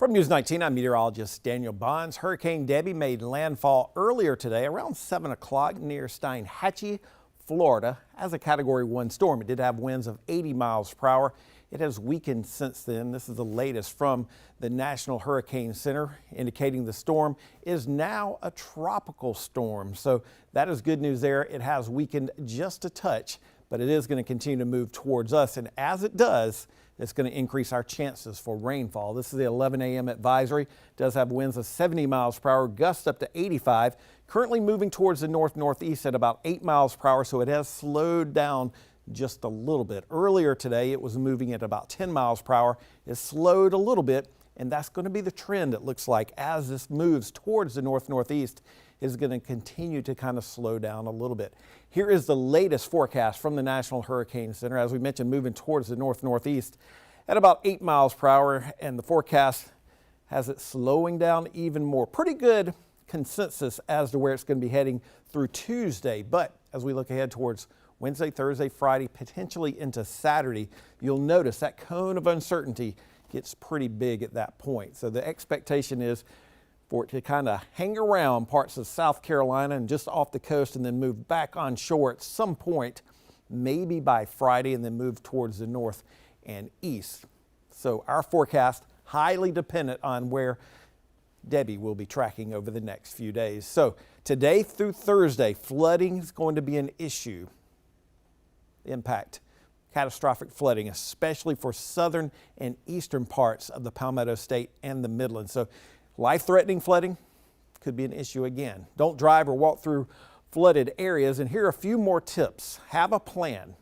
From News 19, I'm meteorologist Daniel Bonds. Hurricane Debby made landfall earlier today around 7 o'clock near Steinhatchee, Florida, as a Category 1 storm. It did have winds of 80 miles per hour. It has weakened since then. This is the latest from the National Hurricane Center, indicating the storm is now a tropical storm. So that is good news there. It has weakened just a touch, but it is going to continue to move towards us. And as it does, it's going to increase our chances for rainfall. This is the 11 a.m. advisory. It does have winds of 70 miles per hour, gusts up to 85. Currently moving towards the north-northeast at about 8 miles per hour, so it has slowed down just a little bit. Earlier today, it was moving at about 10 miles per hour. It slowed a little bit, and that's going to be the trend, it looks like, as this moves towards the north-northeast. Is going to continue to kind of slow down a little bit. Here is the latest forecast from the National Hurricane Center. As we mentioned, moving towards the north-northeast at about 8 miles per hour, and the forecast has it slowing down even more. Pretty good consensus as to where it's going to be heading through Tuesday. But as we look ahead towards Wednesday, Thursday, Friday, potentially into Saturday, you'll notice that cone of uncertainty gets pretty big at that point. So the expectation is for it to kind of hang around parts of South Carolina and just off the coast and then move back on shore at some point, maybe by Friday, and then move towards the north and east. So our forecast highly dependent on where Debby will be tracking over the next few days. So today through Thursday, flooding is going to be an issue. Impact catastrophic flooding, especially for southern and eastern parts of the Palmetto State and the Midlands. So life-threatening flooding could be an issue again. Don't drive or walk through flooded areas. And here are a few more tips. Have a plan.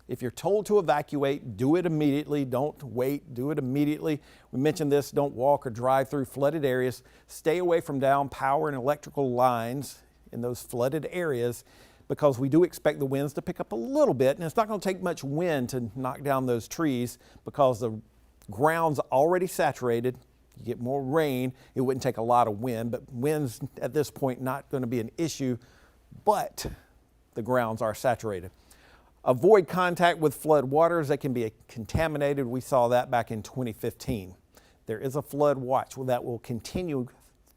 If you're told to evacuate, do it immediately. Don't wait, do it immediately. We mentioned this, don't walk or drive through flooded areas. Stay away from down power and electrical lines in those flooded areas, because we do expect the winds to pick up a little bit, and it's not going to take much wind to knock down those trees because the ground's already saturated. You get more rain, it wouldn't take a lot of wind, but winds at this point not going to be an issue, but the grounds are saturated. Avoid contact with flood waters. They can be contaminated. We saw that back in 2015. There is a flood watch that will continue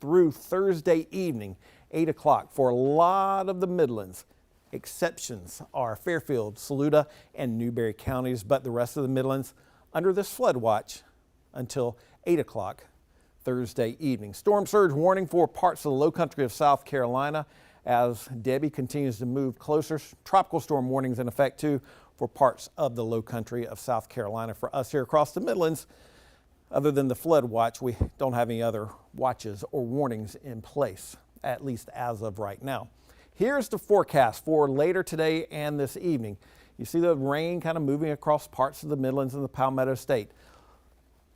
through Thursday evening, 8 o'clock, for a lot of the Midlands. Exceptions are Fairfield, Saluda, and Newberry counties, but the rest of the Midlands under this flood watch until 8 o'clock Thursday evening. Storm surge warning for parts of the low country of South Carolina as Debby continues to move closer. Tropical storm warnings in effect too for parts of the low country of South Carolina. For us here across the Midlands, other than the flood watch, we don't have any other watches or warnings in place, at least as of right now. Here's the forecast for later today and this evening. You see the rain kind of moving across parts of the Midlands and the Palmetto State.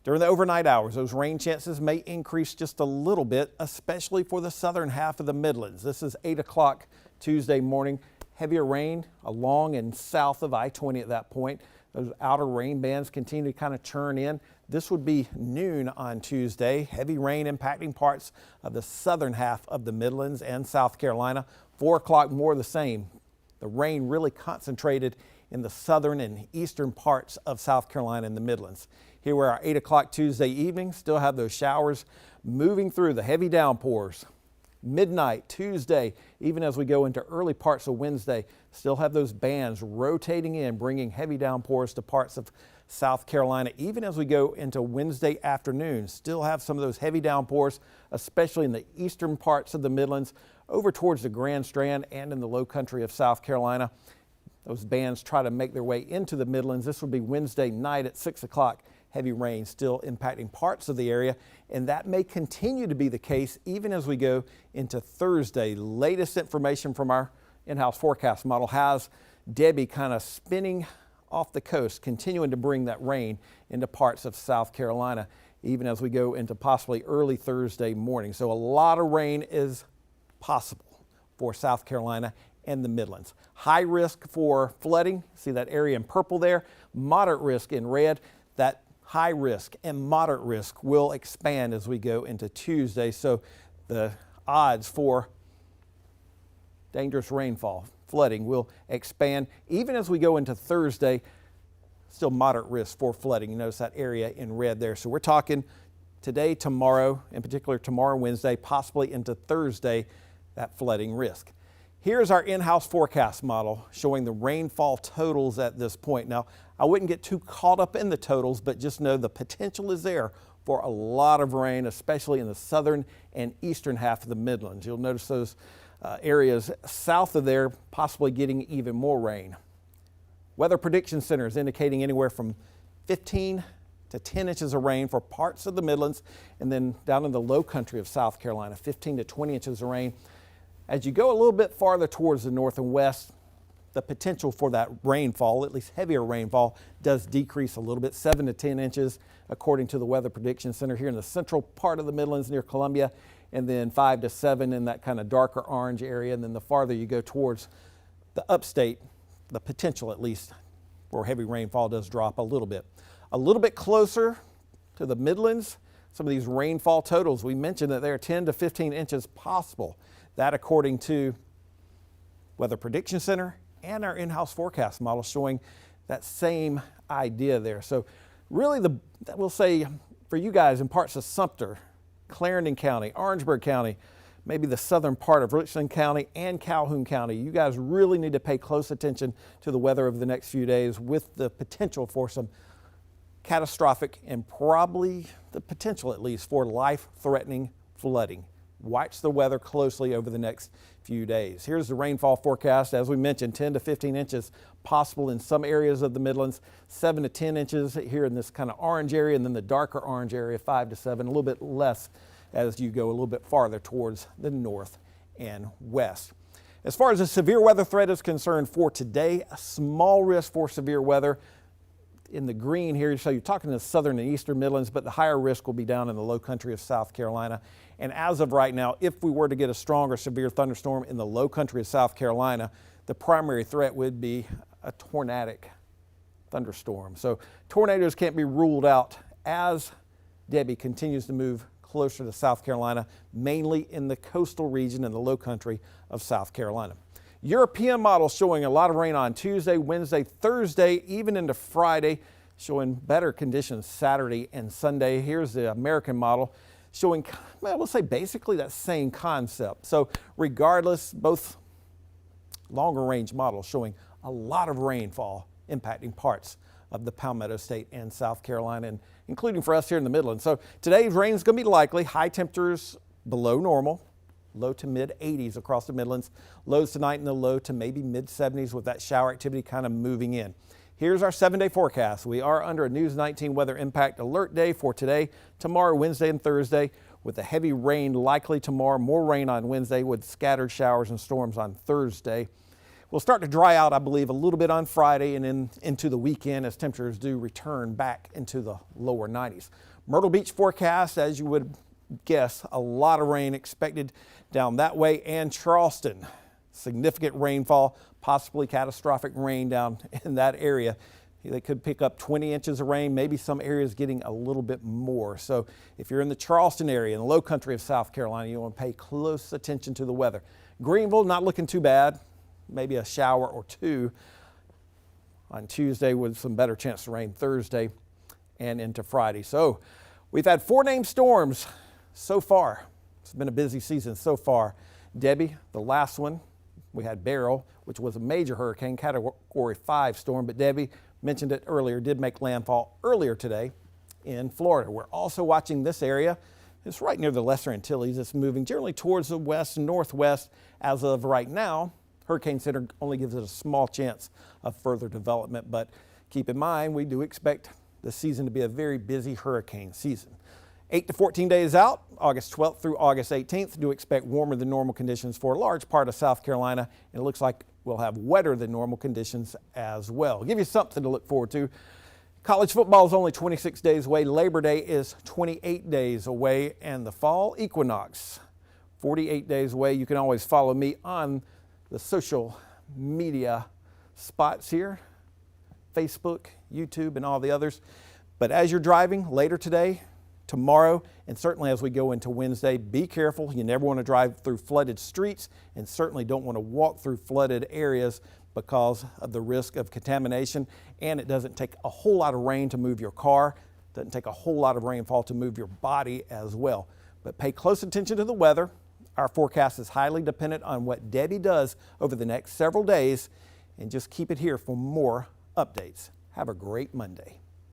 During the overnight hours, those rain chances may increase just a little bit, especially for the southern half of the Midlands. This is 8 o'clock Tuesday morning. Heavier rain along and south of I-20 at that point. Those outer rain bands continue to kind of churn in. This would be noon on Tuesday. Heavy rain impacting parts of the southern half of the Midlands and South Carolina. 4 o'clock, more of the same. The rain really concentrated in the southern and eastern parts of South Carolina and the Midlands. Here we're at 8 o'clock Tuesday evening. Still have those showers moving through, the heavy downpours. Midnight Tuesday, even as we go into early parts of Wednesday, still have those bands rotating in, bringing heavy downpours to parts of South Carolina. Even as we go into Wednesday afternoon, still have some of those heavy downpours, especially in the eastern parts of the Midlands, over towards the Grand Strand and in the low country of South Carolina. Those bands try to make their way into the Midlands. This will be Wednesday night at 6 o'clock. Heavy rain still impacting parts of the area, and that may continue to be the case even as we go into Thursday. Latest information from our in-house forecast model has Debby kind of spinning off the coast, continuing to bring that rain into parts of South Carolina, even as we go into possibly early Thursday morning. So a lot of rain is possible for South Carolina and the Midlands. High risk for flooding. See that area in purple there? Moderate risk in red. That high risk and moderate risk will expand as we go into Tuesday. So the odds for dangerous rainfall, flooding will expand. Even as we go into Thursday, still moderate risk for flooding. You notice that area in red there. So we're talking today, tomorrow, in particular tomorrow, Wednesday, possibly into Thursday, that flooding risk. Here's our in-house forecast model showing the rainfall totals at this point. Now, I wouldn't get too caught up in the totals, but just know the potential is there for a lot of rain, especially in the southern and eastern half of the Midlands. You'll notice those areas south of there possibly getting even more rain. Weather Prediction Center is indicating anywhere from 15 to 10 inches of rain for parts of the Midlands, and then down in the low country of South Carolina, 15 to 20 inches of rain. As you go a little bit farther towards the north and west, the potential for that rainfall, at least heavier rainfall, does decrease a little bit, 7 to 10 inches, according to the Weather Prediction Center here in the central part of the Midlands near Columbia, and then 5 to 7 in that kind of darker orange area. And then the farther you go towards the upstate, the potential at least for heavy rainfall does drop a little bit. A little bit closer to the Midlands, some of these rainfall totals, we mentioned that there are 10 to 15 inches possible. That according to Weather Prediction Center and our in-house forecast model showing that same idea there. So really we'll say for you guys in parts of Sumter, Clarendon County, Orangeburg County, maybe the southern part of Richland County and Calhoun County, you guys really need to pay close attention to the weather over the next few days with the potential for some catastrophic and probably the potential at least for life-threatening flooding. Watch the weather closely over the next few days. Here's the rainfall forecast. As we mentioned, 10 to 15 inches possible in some areas of the Midlands, 7 to 10 inches here in this kind of orange area, and then the darker orange area, 5 to 7, a little bit less as you go a little bit farther towards the north and west. As far as a severe weather threat is concerned for today, a small risk for severe weather in the green here, so you're talking the southern and eastern Midlands, but the higher risk will be down in the low country of South Carolina. And as of right now, if we were to get a strong or severe thunderstorm in the low country of South Carolina, the primary threat would be a tornadic thunderstorm. So tornadoes can't be ruled out as Debby continues to move closer to South Carolina, mainly in the coastal region and the low country of South Carolina. European model showing a lot of rain on Tuesday, Wednesday, Thursday, even into Friday, showing better conditions Saturday and Sunday. Here's the American model showing, well, we'll say basically that same concept. So regardless, both longer range models showing a lot of rainfall impacting parts of the Palmetto State and South Carolina, and including for us here in the Midlands. So today's rain is going to be likely, high temperatures below normal. Low to mid 80s across the Midlands. Lows tonight in the low to maybe mid 70s with that shower activity kind of moving in. Here's our 7-day forecast. We are under a News 19 weather impact alert day for today, tomorrow, Wednesday and Thursday, with the heavy rain likely tomorrow, more rain on Wednesday with scattered showers and storms on Thursday. We'll start to dry out, I believe, a little bit on Friday and into the weekend as temperatures do return back into the lower 90s. Myrtle Beach forecast, as you would guess, a lot of rain expected down that way, and Charleston, significant rainfall, possibly catastrophic rain down in that area. They could pick up 20 inches of rain, maybe some areas getting a little bit more. So if you're in the Charleston area, in the low country of South Carolina, you want to pay close attention to the weather. Greenville, not looking too bad, maybe a shower or two on Tuesday with some better chance of rain Thursday and into Friday. So we've had 4 named storms so far. It's been a busy season so far. Debby, the last one. We had Beryl, which was a major hurricane, category 5 storm, but Debby, mentioned it earlier, did make landfall earlier today in Florida. We're also watching this area. It's right near the Lesser Antilles. It's moving generally towards the west and northwest as of right now. Hurricane Center only gives it a small chance of further development, but keep in mind, we do expect the season to be a very busy hurricane season. 8 to 14 days out, August 12th through August 18th, do expect warmer than normal conditions for a large part of South Carolina, and it looks like we'll have wetter than normal conditions as well. I'll give you something to look forward to. College football is only 26 days away. Labor Day is 28 days away, and the fall equinox, 48 days away. You can always follow me on the social media spots here, Facebook, YouTube, and all the others. But as you're driving later today, tomorrow, and certainly as we go into Wednesday, be careful. You never want to drive through flooded streets, and certainly don't want to walk through flooded areas because of the risk of contamination. And it doesn't take a whole lot of rain to move your car. Doesn't take a whole lot of rainfall to move your body as well. But pay close attention to the weather. Our forecast is highly dependent on what Debby does over the next several days, and just keep it here for more updates. Have a great Monday.